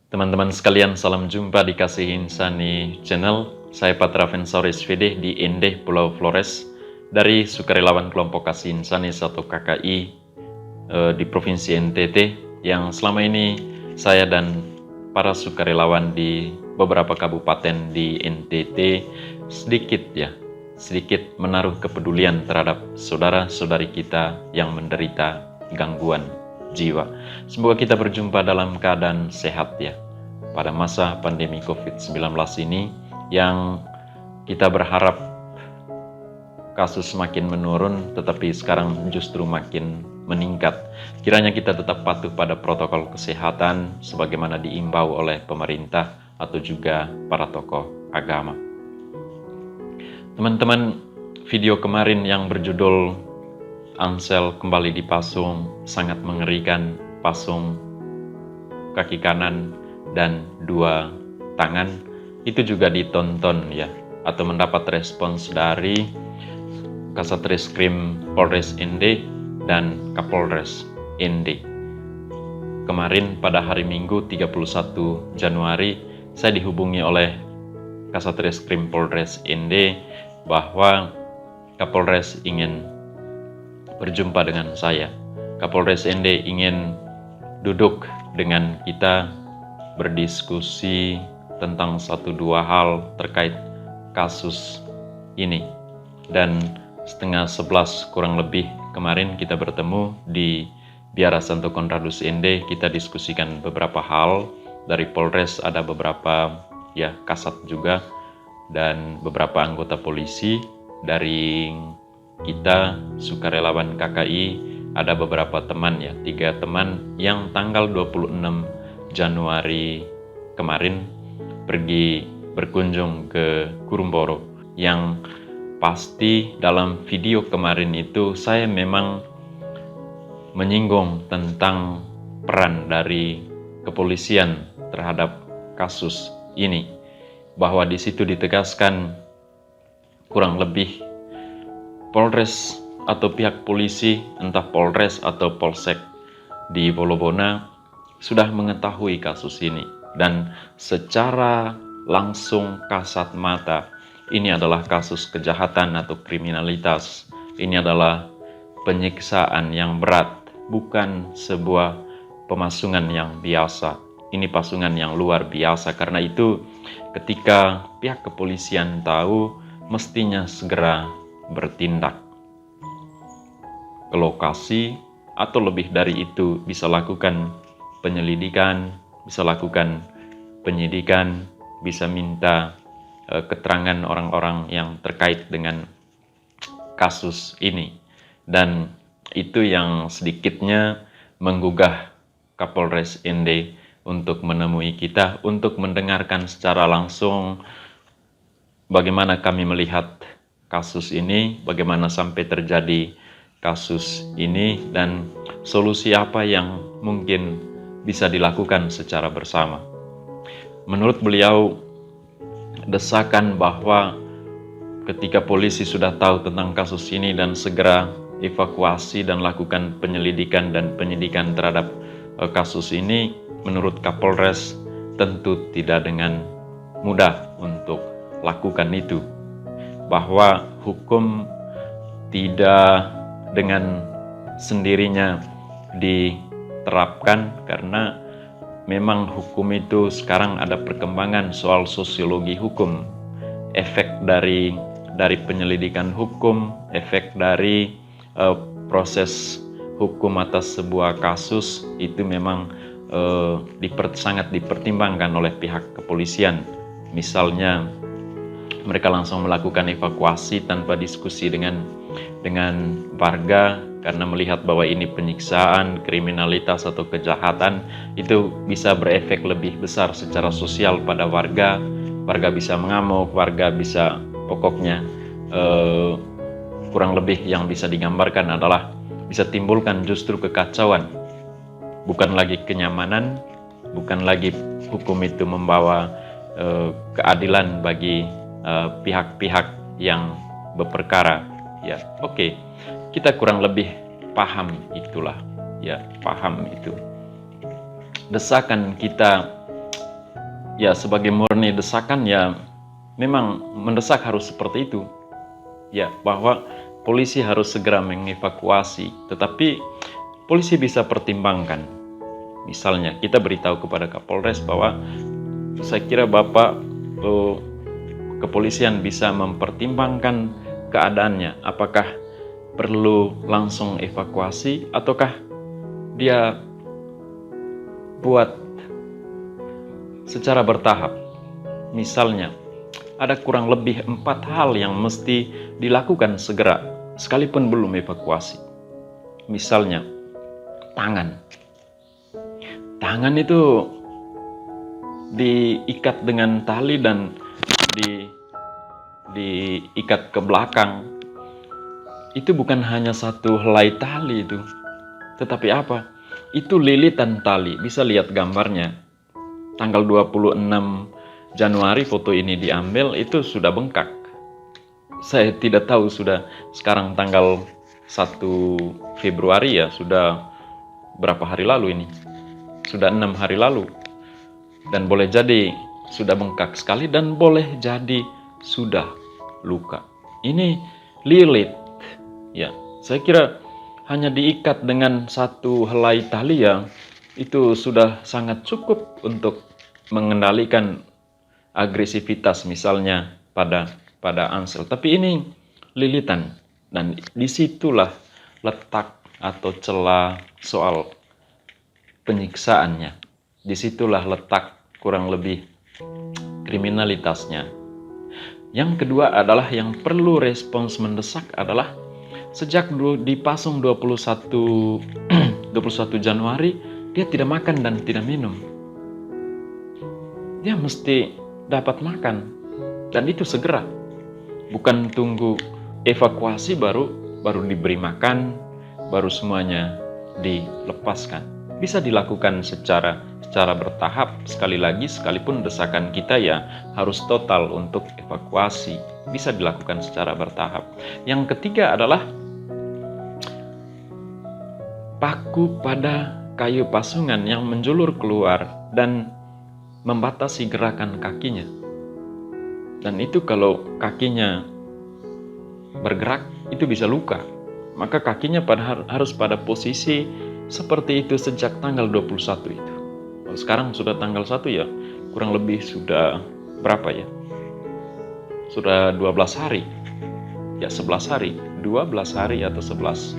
Teman-teman sekalian, salam jumpa di Kasih Insani Channel. Saya Patra Vensoris Vede di Endeh, Pulau Flores, dari sukarelawan kelompok Kasih Insani 1 KKI di Provinsi NTT, yang selama ini saya dan para sukarelawan di beberapa kabupaten di NTT sedikit menaruh kepedulian terhadap saudara-saudari kita yang menderita gangguan jiwa. Semoga kita berjumpa dalam keadaan sehat ya pada masa pandemi COVID-19 ini, yang kita berharap kasus makin menurun tetapi sekarang justru makin meningkat. Kiranya kita tetap patuh pada protokol kesehatan sebagaimana diimbau oleh pemerintah atau juga para tokoh agama. Teman-teman, video kemarin yang berjudul Ansel kembali dipasung sangat mengerikan, pasung kaki kanan dan 2 tangan, itu juga ditonton ya, atau mendapat respons dari Kasatreskrim Polres Endeh dan Kapolres Endeh. Kemarin pada hari Minggu 31 Januari saya dihubungi oleh Kasatreskrim Polres Endeh bahwa Kapolres ingin berjumpa dengan saya. Kapolres Endeh ingin duduk dengan kita berdiskusi tentang 1-2 hal terkait kasus ini. Dan setengah 11 kurang lebih kemarin kita bertemu di Biara Santo Conradus Endeh. Kita diskusikan beberapa hal. Dari Polres ada beberapa kasat juga, dan beberapa anggota polisi. Dari kita sukarelawan KKI ada beberapa teman 3 teman yang tanggal 26 Januari kemarin pergi berkunjung ke Kurumboro. Yang pasti dalam video kemarin itu saya memang menyinggung tentang peran dari kepolisian terhadap kasus ini, bahwa di situ ditegaskan kurang lebih Polres atau pihak polisi, entah Polres atau Polsek di Bolobona, sudah mengetahui kasus ini, dan secara langsung kasat mata ini adalah kasus kejahatan atau kriminalitas. Ini adalah penyiksaan yang berat, bukan sebuah pemasungan yang biasa. Ini pasungan yang luar biasa. Karena itu ketika pihak kepolisian tahu, mestinya segera bertindak ke lokasi, atau lebih dari itu bisa lakukan penyelidikan, bisa lakukan penyidikan, bisa minta keterangan orang-orang yang terkait dengan kasus ini. Dan itu yang sedikitnya menggugah Kapolres Endeh untuk menemui kita, untuk mendengarkan secara langsung bagaimana kami melihat kasus ini, bagaimana sampai terjadi kasus ini, dan solusi apa yang mungkin bisa dilakukan secara bersama. Menurut beliau, desakan bahwa ketika polisi sudah tahu tentang kasus ini dan segera evakuasi dan lakukan penyelidikan dan penyidikan terhadap kasus ini, menurut Kapolres tentu tidak dengan mudah untuk lakukan itu. Bahwa hukum tidak dengan sendirinya diterapkan, karena memang hukum itu sekarang ada perkembangan soal sosiologi hukum, efek dari penyelidikan hukum, efek dari proses hukum atas sebuah kasus itu memang sangat dipertimbangkan oleh pihak kepolisian. Misalnya mereka langsung melakukan evakuasi tanpa diskusi dengan warga, karena melihat bahwa ini penyiksaan, kriminalitas atau kejahatan, itu bisa berefek lebih besar secara sosial pada warga. Warga bisa mengamuk, warga bisa, pokoknya kurang lebih yang bisa digambarkan adalah bisa timbulkan justru kekacauan, bukan lagi kenyamanan, bukan lagi hukum itu membawa keadilan bagi pihak-pihak yang berperkara. Oke, kita kurang lebih paham itulah, paham itu. Desakan kita ya sebagai murni desakan ya memang mendesak harus seperti itu. Ya, bahwa polisi harus segera mengevakuasi, tetapi polisi bisa pertimbangkan. Misalnya kita beritahu kepada Kapolres bahwa saya kira Bapak kepolisian bisa mempertimbangkan keadaannya, apakah perlu langsung evakuasi ataukah dia buat secara bertahap. Misalnya ada kurang lebih 4 hal yang mesti dilakukan segera sekalipun belum evakuasi. Misalnya tangan itu diikat dengan tali dan diikat ke belakang. Itu bukan hanya satu helai tali itu, tetapi apa? Itu lilitan tali. Bisa lihat gambarnya. Tanggal 26 Januari foto ini diambil, itu sudah bengkak. Saya tidak tahu sudah sekarang tanggal 1 Februari ya, sudah berapa hari lalu ini? Sudah 6 hari lalu. Dan boleh jadi sudah bengkak sekali dan boleh jadi sudah luka. Ini lilit. Ya, saya kira hanya diikat dengan satu helai tali ya, itu sudah sangat cukup untuk mengendalikan agresivitas misalnya pada Ansel. Tapi ini lilitan dan disitulah letak atau celah soal penyiksaannya. Disitulah letak kurang lebih kriminalitasnya. Yang kedua adalah yang perlu respons mendesak adalah sejak dipasung 21 Januari dia tidak makan dan tidak minum. Dia mesti dapat makan dan itu segera. Bukan tunggu evakuasi baru diberi makan, baru semuanya dilepaskan. Bisa dilakukan secara bertahap. Sekali lagi, sekalipun desakan kita ya harus total untuk evakuasi, bisa dilakukan secara bertahap. Yang ketiga adalah paku pada kayu pasungan yang menjulur keluar dan membatasi gerakan kakinya. Dan itu kalau kakinya bergerak, itu bisa luka. Maka kakinya harus pada posisi seperti itu sejak tanggal 21 itu. Kalau sekarang sudah tanggal 1 ya, kurang lebih sudah berapa ya? Sudah 12 hari. Ya 11 hari. 12 hari atau 11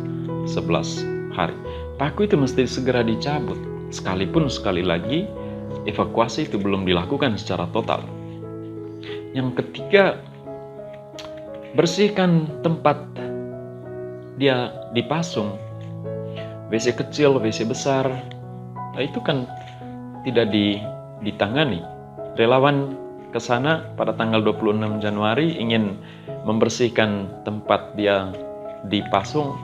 hari. Paku itu mesti segera dicabut. Sekalipun sekali lagi evakuasi itu belum dilakukan secara total. Yang ketiga, bersihkan tempat dia dipasung. WC kecil, WC besar, nah itu kan tidak ditangani. Relawan ke sana pada tanggal 26 Januari ingin membersihkan tempat dia dipasung,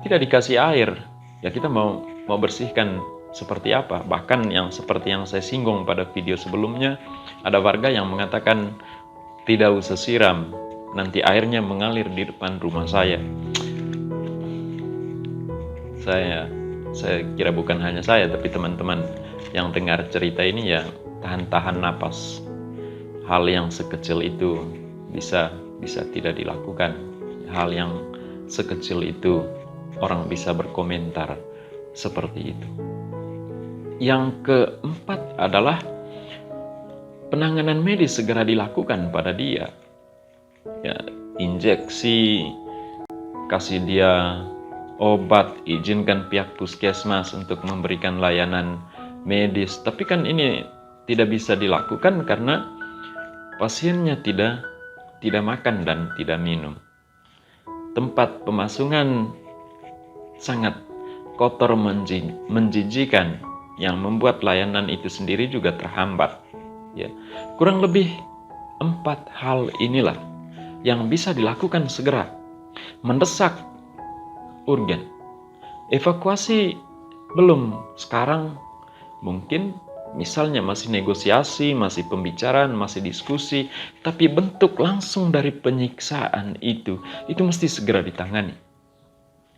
tidak dikasih air. Ya kita mau bersihkan seperti apa? Bahkan yang seperti yang saya singgung pada video sebelumnya, ada warga yang mengatakan tidak usah siram, nanti airnya mengalir di depan rumah saya. Saya kira bukan hanya saya, tapi teman-teman yang dengar cerita ini ya tahan napas. Hal yang sekecil itu bisa tidak dilakukan. Hal yang sekecil itu orang bisa berkomentar seperti itu. Yang keempat adalah penanganan medis segera dilakukan pada dia. Ya, injeksi, kasih dia obat, izinkan pihak puskesmas untuk memberikan layanan medis. Tapi kan ini tidak bisa dilakukan karena pasiennya tidak makan dan tidak minum. Tempat pemasungan sangat kotor menjijikan yang membuat layanan itu sendiri juga terhambat. Ya, kurang lebih 4 hal inilah yang bisa dilakukan segera, mendesak, urgen. Evakuasi belum sekarang, mungkin misalnya masih negosiasi, masih pembicaraan, masih diskusi, tapi bentuk langsung dari penyiksaan itu mesti segera ditangani.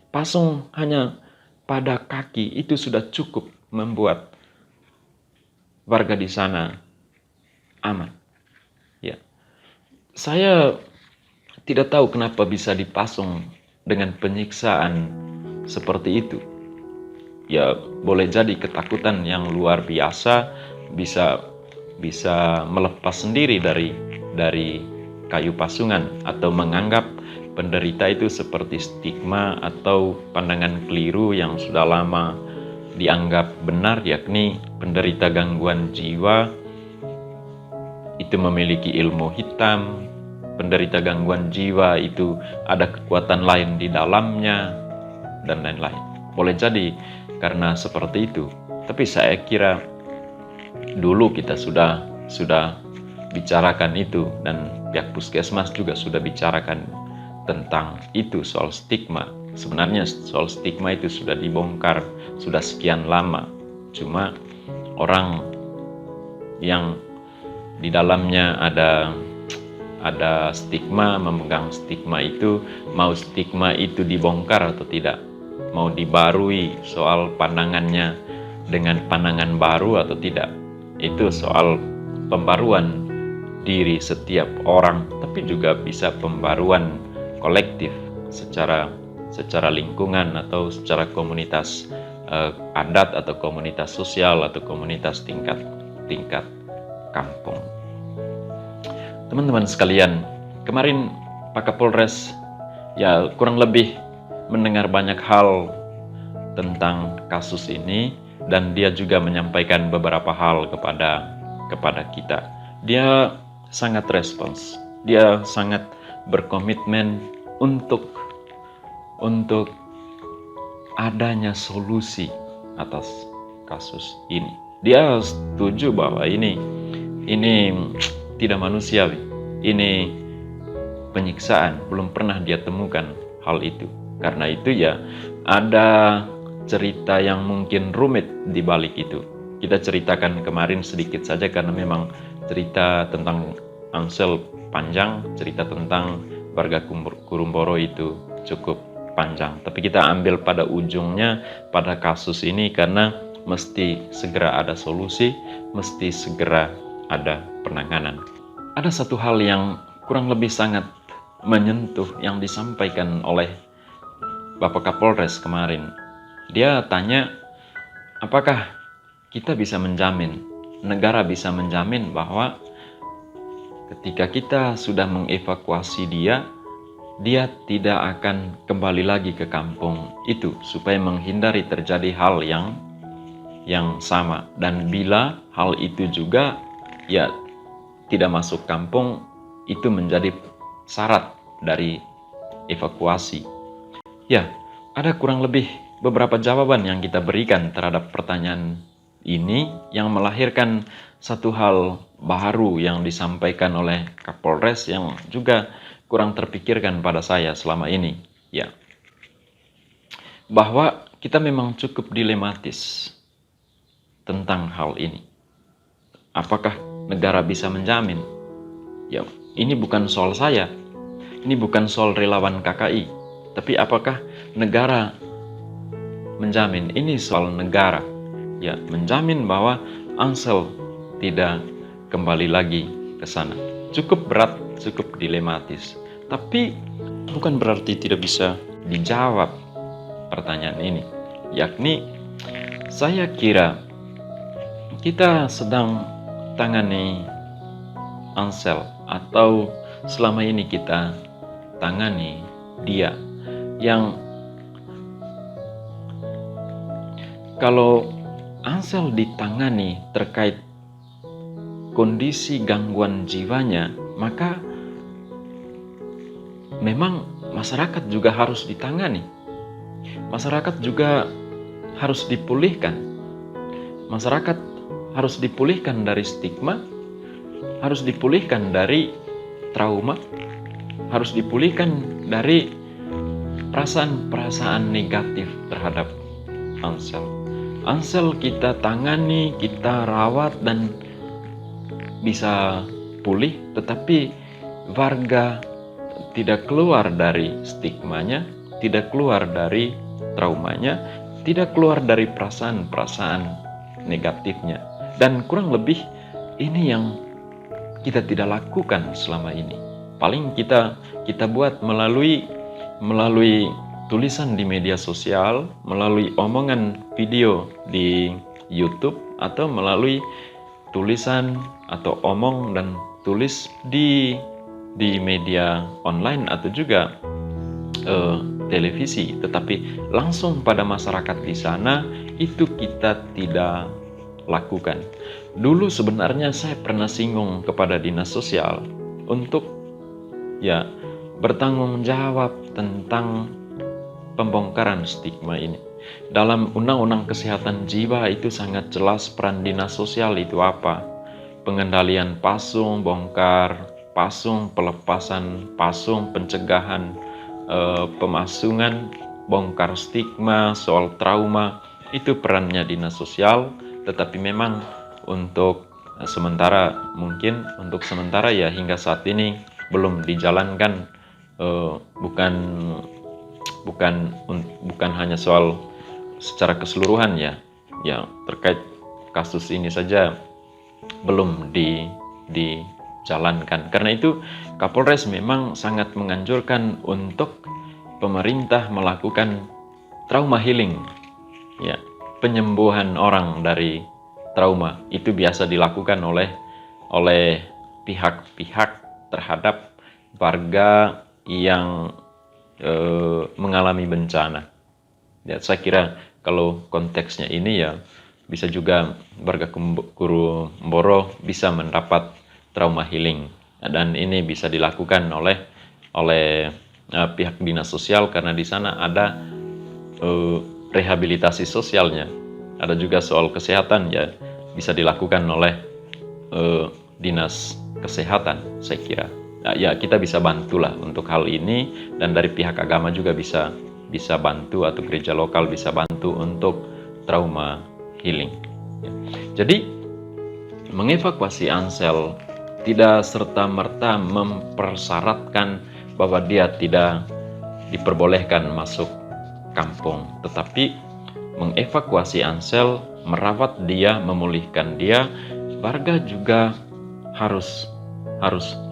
Pasung hanya pada kaki itu sudah cukup membuat warga di sana aman. Ya, saya tidak tahu kenapa bisa dipasung dengan penyiksaan seperti itu. Ya, boleh jadi ketakutan yang luar biasa bisa melepas sendiri dari kayu pasungan, atau menganggap penderita itu seperti stigma atau pandangan keliru yang sudah lama dianggap benar, yakni penderita gangguan jiwa itu memiliki ilmu hitam, penderita gangguan jiwa itu ada kekuatan lain di dalamnya, dan lain-lain. Boleh jadi karena seperti itu. Tapi saya kira dulu kita sudah bicarakan itu, dan pihak puskesmas juga sudah bicarakan tentang itu, soal stigma. Sebenarnya soal stigma itu sudah dibongkar sudah sekian lama. Cuma orang yang di dalamnya ada stigma, memegang stigma itu, mau stigma itu dibongkar atau tidak, mau dibarui soal pandangannya dengan pandangan baru atau tidak, itu soal pembaruan diri setiap orang, tapi juga bisa pembaruan kolektif secara lingkungan atau secara komunitas adat atau komunitas sosial atau komunitas tingkat kampung. Teman-teman sekalian, kemarin Pak Kapolres ya kurang lebih mendengar banyak hal tentang kasus ini, dan dia juga menyampaikan beberapa hal kepada kita. Dia sangat respons, dia sangat berkomitmen untuk adanya solusi atas kasus ini. Dia setuju bahwa ini tidak manusiawi, ini penyiksaan, belum pernah dia temukan hal itu. Karena itu ya ada cerita yang mungkin rumit di balik itu. Kita ceritakan kemarin sedikit saja karena memang cerita tentang Ansel panjang, cerita tentang warga Kurumboro itu cukup panjang. Tapi kita ambil pada ujungnya pada kasus ini karena mesti segera ada solusi, mesti segera ada penanganan. Ada satu hal yang kurang lebih sangat menyentuh yang disampaikan oleh Bapak Kapolres kemarin. Dia tanya, apakah kita bisa menjamin, negara bisa menjamin bahwa ketika kita sudah mengevakuasi dia tidak akan kembali lagi ke kampung itu, supaya menghindari terjadi hal yang sama. Dan bila hal itu juga ya tidak masuk kampung, itu menjadi syarat dari evakuasi. Ya, ada kurang lebih beberapa jawaban yang kita berikan terhadap pertanyaan ini, yang melahirkan satu hal baru yang disampaikan oleh Kapolres yang juga kurang terpikirkan pada saya selama ini. Ya, bahwa kita memang cukup dilematis tentang hal ini. Apakah negara bisa menjamin? Ya, ini bukan soal saya, ini bukan soal relawan KKI, tapi apakah negara menjamin? Ini soal negara, ya, menjamin bahwa Ansel tidak kembali lagi ke sana. Cukup berat, cukup dilematis, tapi bukan berarti tidak bisa dijawab pertanyaan ini. Yakni, saya kira kita sedang tangani Ansel, atau selama ini kita tangani dia, yang kalau Ansel ditangani terkait kondisi gangguan jiwanya, maka memang masyarakat juga harus ditangani. Masyarakat juga harus dipulihkan. Masyarakat harus dipulihkan dari stigma, harus dipulihkan dari trauma, harus dipulihkan dari perasaan-perasaan negatif terhadap Ansel. Ansel kita tangani, kita rawat, dan bisa pulih, tetapi warga tidak keluar dari stigmanya, tidak keluar dari traumanya, tidak keluar dari perasaan-perasaan negatifnya. Dan kurang lebih ini yang kita tidak lakukan selama ini. Paling kita buat melalui tulisan di media sosial, melalui omongan video di YouTube, atau melalui tulisan atau omong dan tulis di media online atau juga televisi. Tetapi langsung pada masyarakat di sana itu kita tidak lakukan. Dulu sebenarnya saya pernah singgung kepada dinas sosial untuk bertanggung jawab tentang pembongkaran stigma ini. Dalam Undang-Undang Kesehatan Jiwa itu sangat jelas peran dinas sosial itu apa. Pengendalian pasung, bongkar pasung, pelepasan pasung, pencegahan pemasungan, bongkar stigma, soal trauma, itu perannya dinas sosial. Tetapi memang untuk sementara ya hingga saat ini belum dijalankan, bukan hanya soal secara keseluruhan ya terkait kasus ini saja belum dijalankan. Karena itu Kapolres memang sangat menganjurkan untuk pemerintah melakukan trauma healing, penyembuhan orang dari trauma. Itu biasa dilakukan oleh pihak-pihak terhadap warga yang mengalami bencana. Saya kira kalau konteksnya ini bisa juga warga Guru Mboro bisa mendapat trauma healing, dan ini bisa dilakukan oleh pihak dinas sosial karena di sana ada rehabilitasi sosialnya, ada juga soal kesehatan bisa dilakukan oleh dinas kesehatan. Saya kira kita bisa bantulah untuk hal ini, dan dari pihak agama juga bisa bantu, atau gereja lokal bisa bantu untuk trauma healing. Jadi mengevakuasi Ansel tidak serta-merta mempersyaratkan bahwa dia tidak diperbolehkan masuk kampung, tetapi mengevakuasi Ansel, merawat dia, memulihkan dia. Warga juga harus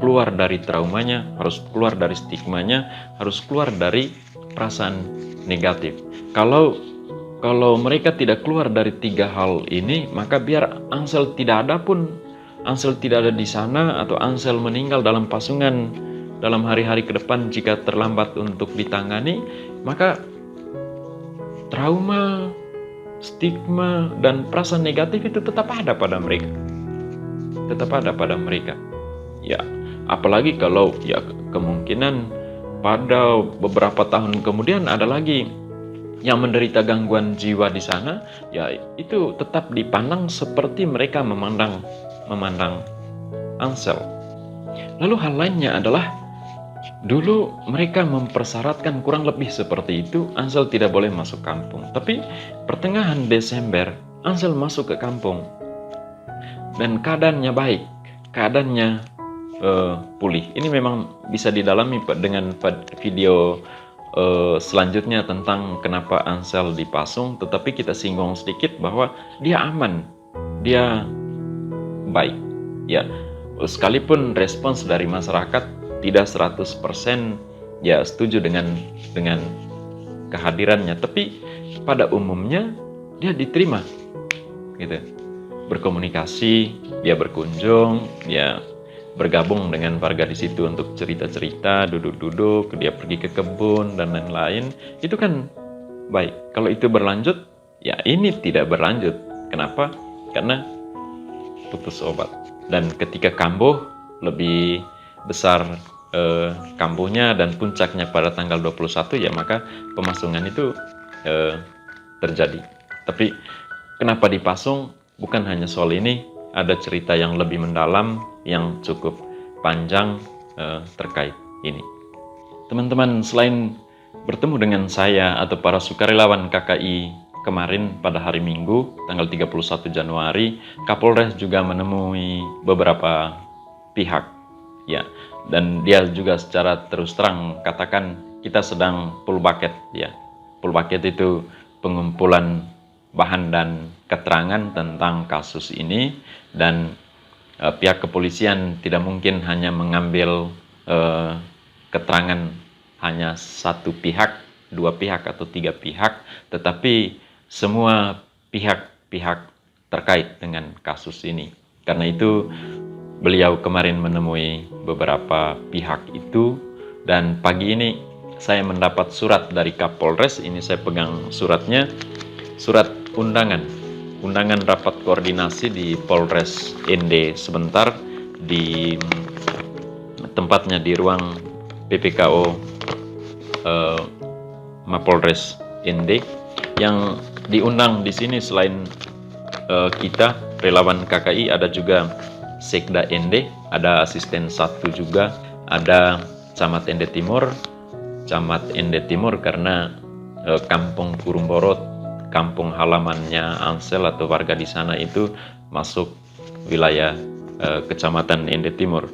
keluar dari traumanya, harus keluar dari stigmanya, harus keluar dari perasaan negatif. Kalau mereka tidak keluar dari 3 hal ini, maka biar Ansel tidak ada di sana, atau Ansel meninggal dalam pasungan dalam hari-hari ke depan jika terlambat untuk ditangani, maka trauma, stigma, dan perasaan negatif itu tetap ada pada mereka. Apalagi kalau kemungkinan pada beberapa tahun kemudian ada lagi yang menderita gangguan jiwa di sana, itu tetap dipandang seperti mereka memandang Ansel. Lalu hal lainnya adalah, dulu mereka mempersyaratkan kurang lebih seperti itu, Ansel tidak boleh masuk kampung. Tapi pertengahan Desember Ansel masuk ke kampung dan keadaannya baik, keadaannya pulih. Ini memang bisa didalami dengan video selanjutnya tentang kenapa Ansel dipasung, tetapi kita singgung sedikit bahwa dia aman, dia baik. Sekalipun respons dari masyarakat tidak 100% setuju dengan kehadirannya, tapi pada umumnya dia diterima gitu. Berkomunikasi, dia berkunjung, dia bergabung dengan warga di situ untuk cerita-cerita, duduk-duduk, dia pergi ke kebun dan lain-lain. Itu kan baik. Kalau itu berlanjut, ini tidak berlanjut. Kenapa? Karena putus obat. Dan ketika kambuh, lebih besar kambuhnya dan puncaknya pada tanggal 21, maka pemasungan itu terjadi. Tapi kenapa dipasung? Bukan hanya soal ini, ada cerita yang lebih mendalam, yang cukup panjang terkait ini. Teman-teman, selain bertemu dengan saya atau para sukarelawan KKI kemarin pada hari Minggu, tanggal 31 Januari, Kapolres juga menemui beberapa pihak. Dan dia juga secara terus terang katakan, kita sedang full bucket. Full bucket itu pengumpulan bahan dan keterangan tentang kasus ini, dan pihak kepolisian tidak mungkin hanya mengambil keterangan hanya satu pihak, dua pihak atau tiga pihak, tetapi semua pihak-pihak terkait dengan kasus ini. Karena itu beliau kemarin menemui beberapa pihak itu, dan pagi ini saya mendapat surat dari Kapolres. Ini saya pegang suratnya, surat undangan rapat koordinasi di Polres ND sebentar, di tempatnya di ruang PPKO Mapolres ND. Yang diundang di sini selain kita relawan KKI, ada juga Sekda ND, ada asisten satu juga, ada Camat ND Timur, karena Kampung Kurumboro, kampung halamannya Ansel atau warga di sana itu masuk wilayah Kecamatan ND Timur.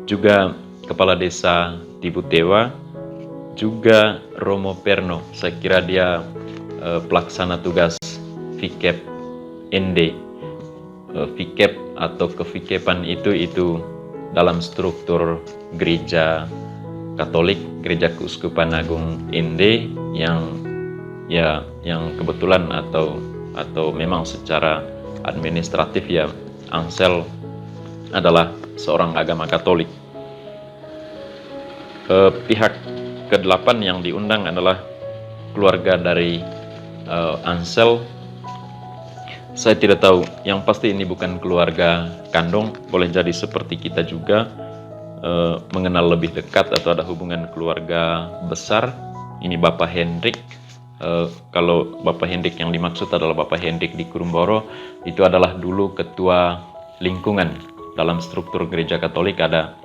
Juga Kepala Desa Tibutewa, juga Romo Perno, saya kira dia pelaksana tugas VKEP ND. VKEP atau kevikepan itu dalam struktur gereja Katolik, Gereja Keuskupan Agung ND, yang kebetulan atau memang secara administratif ya Ansel adalah seorang agama Katolik. Pihak ke-8 yang diundang adalah keluarga dari Ansel. Saya tidak tahu, yang pasti ini bukan keluarga kandung, boleh jadi seperti kita juga mengenal lebih dekat atau ada hubungan keluarga besar. Ini Bapak Hendrik. Kalau Bapak Hendrik yang dimaksud adalah Bapak Hendrik di Kurumboro, itu adalah dulu ketua lingkungan. Dalam struktur gereja Katolik ada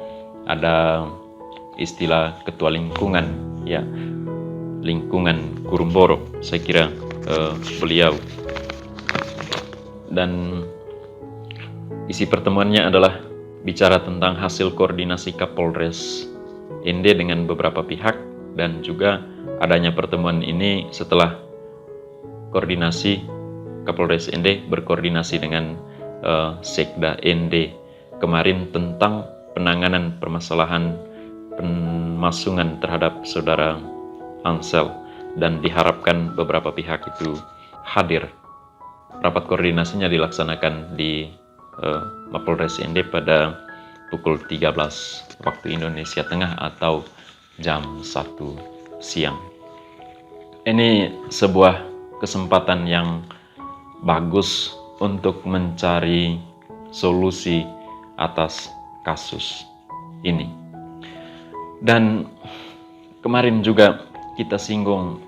istilah ketua lingkungan, ya, lingkungan Kurumboro. Saya kira beliau. Dan isi pertemuannya adalah bicara tentang hasil koordinasi Kapolres ND dengan beberapa pihak, dan juga adanya pertemuan ini setelah koordinasi Kapolres ND berkoordinasi dengan Sekda ND kemarin tentang penanganan permasalahan pemasungan terhadap saudara Ansel, dan diharapkan beberapa pihak itu hadir. Rapat koordinasinya dilaksanakan di Mapolres ND pada pukul 13 waktu Indonesia Tengah atau jam 1 siang. Ini sebuah kesempatan yang bagus untuk mencari solusi atas kasus ini. Dan kemarin juga kita singgung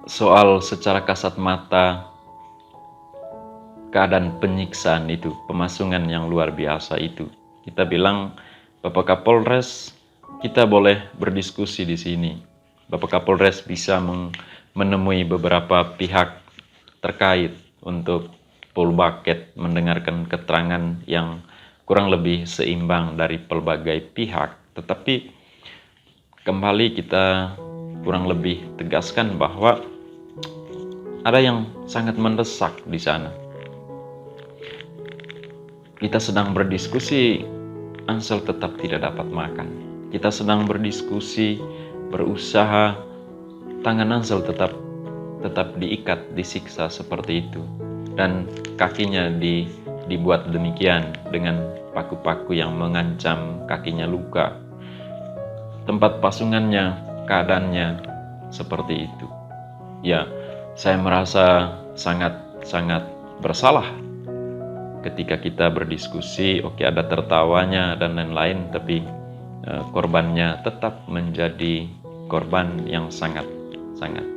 soal secara kasat mata keadaan penyiksaan itu, pemasungan yang luar biasa itu. Kita bilang, Bapak Kapolres, kita boleh berdiskusi di sini. Bapak Kapolres bisa menemui beberapa pihak terkait untuk full bucket, mendengarkan keterangan yang kurang lebih seimbang dari pelbagai pihak. Tetapi kembali kita kurang lebih tegaskan bahwa ada yang sangat mendesak di sana. Kita sedang berdiskusi, Ansel tetap tidak dapat makan. Kita sedang berdiskusi, berusaha, tangan Ansel tetap diikat, disiksa seperti itu. Dan kakinya dibuat demikian dengan paku-paku yang mengancam kakinya luka. Tempat pasungannya, keadaannya seperti itu. Ya, saya merasa sangat bersalah ketika kita berdiskusi. Oke, ada tertawanya dan lain-lain, tapi korbannya tetap menjadi korban yang sangat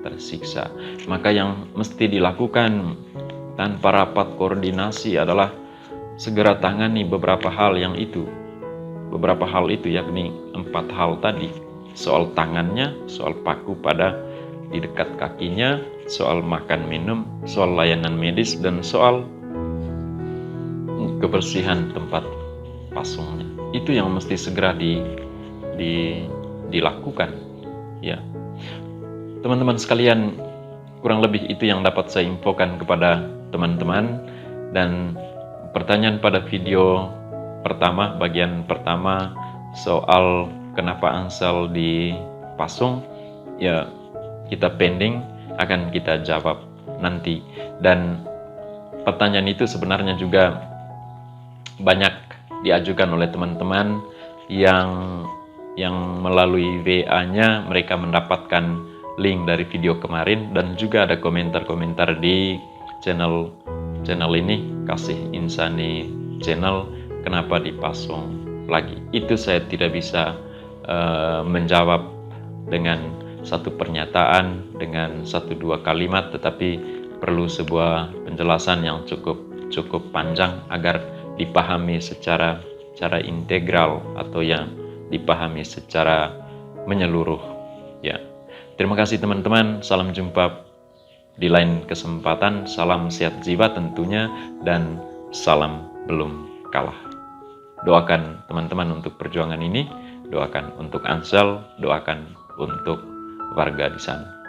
tersiksa. Maka yang mesti dilakukan tanpa rapat koordinasi adalah segera tangani beberapa hal itu, yakni 4 hal tadi. Soal tangannya, soal paku pada di dekat kakinya, soal makan minum, soal layanan medis, dan soal kebersihan tempat pasungnya. Itu yang mesti segera dilakukan. Ya, teman-teman sekalian, kurang lebih itu yang dapat saya infokan kepada teman-teman. Dan pertanyaan pada video pertama, bagian pertama soal kenapa Ansel dipasung, ya kita pending, akan kita jawab nanti. Dan pertanyaan itu sebenarnya juga banyak diajukan oleh teman-teman yang melalui WA-nya mereka mendapatkan link dari video kemarin, dan juga ada komentar-komentar di channel ini, Kasih Insani Channel, kenapa dipasung lagi. Itu saya tidak bisa menjawab dengan satu pernyataan, dengan 1-2 kalimat, tetapi perlu sebuah penjelasan yang cukup panjang agar dipahami secara integral, atau yang dipahami secara menyeluruh. Ya, terima kasih teman-teman. Salam jumpa di lain kesempatan. Salam sehat jiwa tentunya, dan salam belum kalah. Doakan teman-teman untuk perjuangan ini, doakan untuk Ansel, doakan untuk warga di sana.